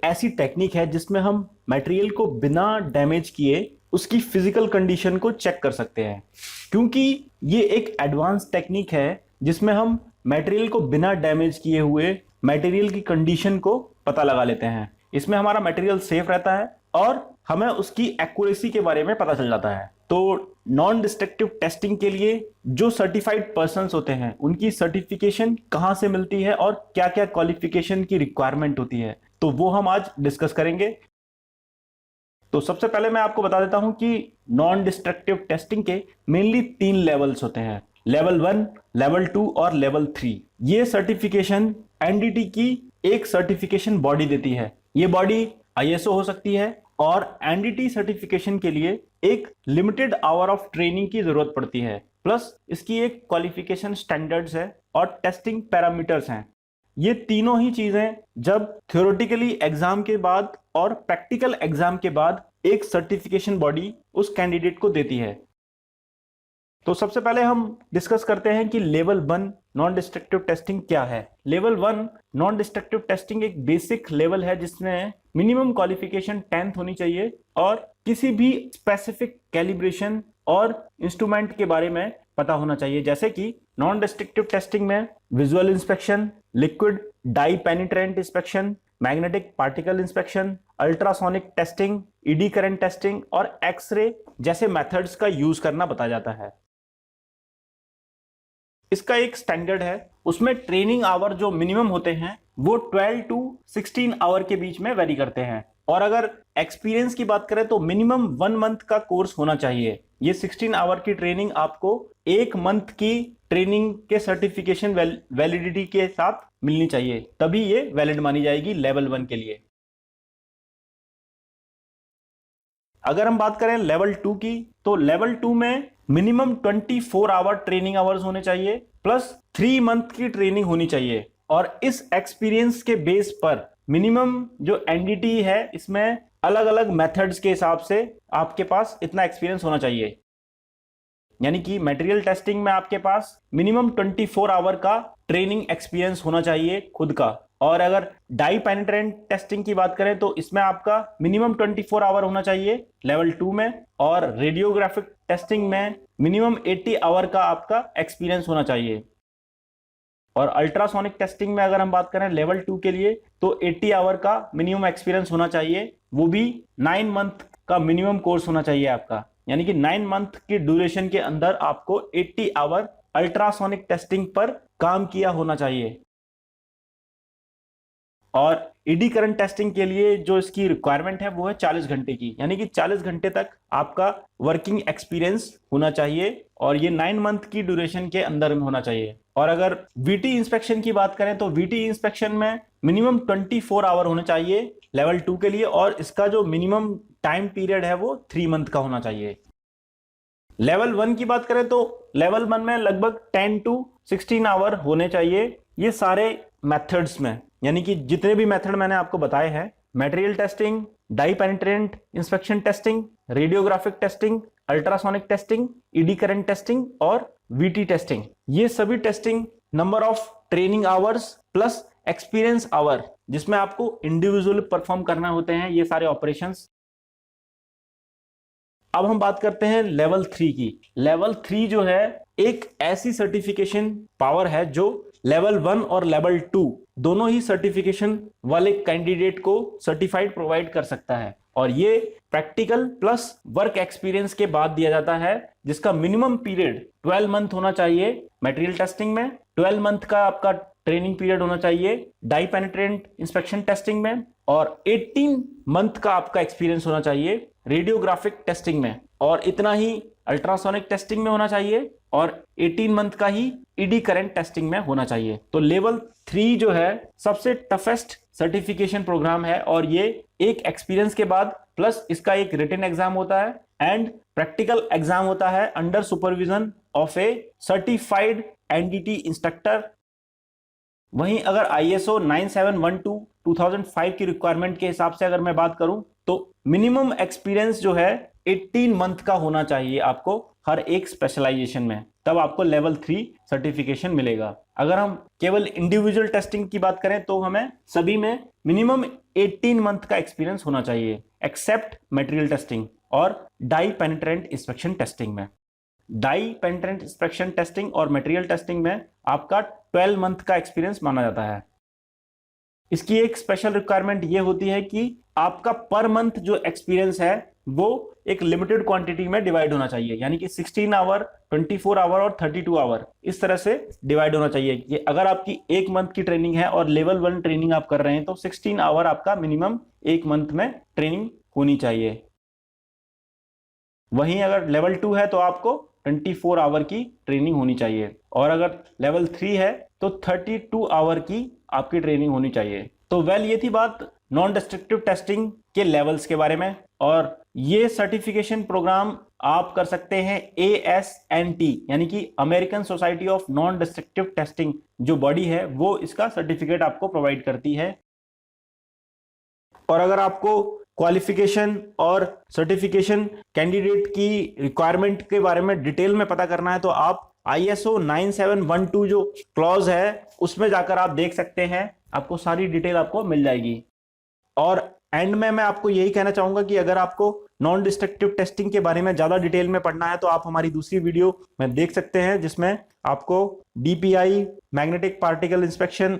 ऐसी टेक्निक है जिसमें हम मटेरियल को बिना डैमेज किए उसकी फिजिकल कंडीशन को चेक कर सकते हैं। क्योंकि ये एक एडवांस टेक्निक है जिसमें हम मटेरियल को बिना डैमेज किए हुए मटेरियल की कंडीशन को पता लगा लेते हैं। इसमें हमारा मटेरियल सेफ रहता है और हमें उसकी एक्यूरेसी के बारे में पता चल जाता है। तो नॉन डिस्ट्रक्टिव टेस्टिंग के लिए जो सर्टिफाइड पर्संस होते हैं उनकी सर्टिफिकेशन कहां से मिलती है और क्या क्या क्वालिफिकेशन की रिक्वायरमेंट होती है, तो वो हम आज डिस्कस करेंगे। तो सबसे पहले मैं आपको बता देता हूं कि नॉन डिस्ट्रक्टिव टेस्टिंग के मेनली 3 लेवल्स होते हैं, लेवल 1, लेवल 2 और लेवल 3। ये सर्टिफिकेशन एनडीटी की एक सर्टिफिकेशन बॉडी देती है। ये बॉडी आईएसओ हो सकती है और एनडीटी सर्टिफिकेशन के लिए एक लिमिटेड आवर ऑफ ट्रेनिंग की जरूरत पड़ती है, प्लस इसकी एक क्वालिफिकेशन स्टैंडर्ड्स है और टेस्टिंग पैरामीटर्स हैं। ये तीनों ही चीजें जब थ्योरेटिकली एग्जाम के बाद और प्रैक्टिकल एग्जाम के बाद एक सर्टिफिकेशन बॉडी उस कैंडिडेट को देती है। तो सबसे पहले हम डिस्कस करते हैं कि लेवल 1 नॉन डिस्ट्रक्टिव टेस्टिंग क्या है। लेवल 1 नॉन डिस्ट्रक्टिव टेस्टिंग एक बेसिक लेवल है जिसमें मिनिमम क्वालिफिकेशन 10th होनी चाहिए और किसी भी स्पेसिफिक कैलिब्रेशन और इंस्ट्रूमेंट के बारे में पता होना चाहिए, जैसे कि नॉन डिस्ट्रक्टिव टेस्टिंग में visual inspection, liquid dye penetrant inspection, magnetic particle inspection, ultrasonic testing, eddy current testing और एक्सरे जैसे मेथड्स का यूज करना बताया जाता है। इसका एक स्टैंडर्ड है, उसमें ट्रेनिंग आवर जो मिनिमम होते हैं वो 12 to 16 आवर के बीच में वेरी करते हैं। और अगर एक्सपीरियंस की बात करें तो मिनिमम 1 मंथ का कोर्स होना चाहिए। ये 16 आवर की ट्रेनिंग आपको 1 मंथ की ट्रेनिंग के सर्टिफिकेशन वैलिडिटी के साथ मिलनी चाहिए, तभी ये वैलिड मानी जाएगी लेवल 1 के लिए। अगर हम बात करें लेवल 2 की, तो लेवल 2 में मिनिमम 24 आवर ट्रेनिंग आवर्स होने चाहिए, प्लस 3 मंथ की ट्रेनिंग होनी चाहिए। और इस एक्सपीरियंस के बेस पर मिनिमम जो एनडीटी है इसमें अलग अलग मेथड्स के हिसाब से आपके पास इतना एक्सपीरियंस होना चाहिए। यानी कि मटेरियल टेस्टिंग में आपके पास मिनिमम 24 आवर का ट्रेनिंग एक्सपीरियंस होना चाहिए खुद का। और अगर डाई पेनिट्रेंट टेस्टिंग की बात करें तो इसमें आपका मिनिमम 24 आवर होना चाहिए लेवल 2 में, और रेडियोग्राफिक टेस्टिंग में मिनिमम 80 आवर का आपका एक्सपीरियंस होना चाहिए। और अल्ट्रासोनिक टेस्टिंग में अगर हम बात करें लेवल 2 के लिए तो 80 आवर का मिनिमम एक्सपीरियंस होना चाहिए, वो भी 9 मंथ का मिनिमम कोर्स होना चाहिए आपका। यानी कि 9 मंथ की ड्यूरेशन के अंदर आपको 80 आवर अल्ट्रासोनिक टेस्टिंग पर काम किया होना चाहिए। और ईडी करंट टेस्टिंग के लिए जो इसकी रिक्वायरमेंट है वो है 40 घंटे की, यानी कि 40 घंटे तक आपका वर्किंग एक्सपीरियंस होना चाहिए और ये 9 मंथ की ड्यूरेशन के अंदर में होना चाहिए। और अगर वीटी इंस्पेक्शन की बात करें तो वीटी इंस्पेक्शन में मिनिमम 24 आवर होने चाहिए लेवल 2 के लिए, और इसका जो मिनिमम टाइम पीरियड है वो 3 मंथ का होना चाहिए। लेवल 1 की बात करें तो लेवल 1 में लगभग 10 to 16 आवर होने चाहिए ये सारे मेथड्स में। यानी कि जितने भी मेथड मैंने आपको बताए हैं, material testing, dye penetrant inspection testing, radiographic testing, ultrasonic testing, eddy current testing और वीटी टेस्टिंग, ये सभी testing number of training hours plus experience hour जिसमें आपको इंडिविजुअल परफॉर्म करना होते हैं ये सारे ऑपरेशंस। अब हम बात करते हैं लेवल 3 की। लेवल 3 जो है एक ऐसी सर्टिफिकेशन पावर है जो लेवल 1 और लेवल 2 दोनों ही सर्टिफिकेशन वाले कैंडिडेट को सर्टिफाइड प्रोवाइड कर सकता है, और ये प्रैक्टिकल प्लस वर्क एक्सपीरियंस के बाद दिया जाता है, जिसका मिनिमम पीरियड 12 मंथ होना चाहिए मटेरियल टेस्टिंग में, 12 मंथ का आपका ट्रेनिंग पीरियड होना चाहिए डाई पेनिट्रेंट इंस्पेक्शन टेस्टिंग में, और 18 मंथ का आपका एक्सपीरियंस होना चाहिए रेडियोग्राफिक टेस्टिंग में, और इतना ही अल्ट्रासोनिक टेस्टिंग में होना चाहिए, और 18 मंथ का ही ईडी करंट टेस्टिंग में होना चाहिए। तो लेवल 3 जो है सबसे टफेस्ट सर्टिफिकेशन प्रोग्राम है, और ये एक एक्सपीरियंस के बाद प्लस इसका एक रिटन एग्जाम होता है एंड प्रैक्टिकल एग्जाम होता है under supervision of A certified NDT instructor. वहीं अगर आईएसओ 9712 2005 की रिक्वायरमेंट के हिसाब से अगर मैं बात करूं तो मिनिमम एक्सपीरियंस जो है 18 मंथ का होना चाहिए आपको हर एक स्पेशलाइजेशन में, तब आपको लेवल 3 सर्टिफिकेशन मिलेगा। अगर हम केवल इंडिविजुअल टेस्टिंग की बात करें तो हमें सभी में मिनिमम 18 मंथ का एक्सपीरियंस होना चाहिए, एक्सेप्ट मटेरियल टेस्टिंग और डाई पेनिट्रेंट इंस्पेक्शन टेस्टिंग में। डाई पेनिट्रेंट इंस्पेक्शन टेस्टिंग और मटेरियल टेस्टिंग में आपका 12 मंथ का एक्सपीरियंस माना जाता है। इसकी एक स्पेशल रिक्वायरमेंट ये होती है कि आपका पर मंथ जो एक्सपीरियंस है वो एक लिमिटेड क्वांटिटी में डिवाइड होना चाहिए, यानी कि 16 आवर, 24 आवर और 32 आवर इस तरह से डिवाइड होना चाहिए कि अगर आपकी एक मंथ की ट्रेनिंग है और लेवल 1 ट्रेनिंग आप कर रहे हैं तो 16 आवर आपका मिनिमम एक मंथ में ट्रेनिंग होनी चाहिए। वहीं अगर लेवल 2 है तो आपको 24 आवर की ट्रेनिंग होनी चाहिए, और अगर लेवल 3 है तो 32 आवर की आपकी ट्रेनिंग होनी चाहिए। तो ये थी बात नॉन डिस्ट्रक्टिव टेस्टिंग के लेवल्स के बारे में, और ये सर्टिफिकेशन प्रोग्राम आप कर सकते हैं ASNT यानी कि American society of non destructive testing जो बॉडी है वो इसका सर्टिफिकेट आपको प्रोवाइड करती है। और अगर आपको क्वालिफिकेशन और सर्टिफिकेशन कैंडिडेट की रिक्वायरमेंट के बारे में डिटेल में पता करना है तो आप ISO 9712 जो क्लॉज है उसमें जाकर आप देख सकते हैं, आपको सारी डिटेल आपको मिल जाएगी। और एंड में मैं आपको यही कहना चाहूंगा कि अगर आपको नॉन डिस्ट्रक्टिव टेस्टिंग के बारे में ज्यादा डिटेल में पढ़ना है तो आप हमारी दूसरी वीडियो में देख सकते हैं जिसमें आपको DPI, मैग्नेटिक पार्टिकल इंस्पेक्शन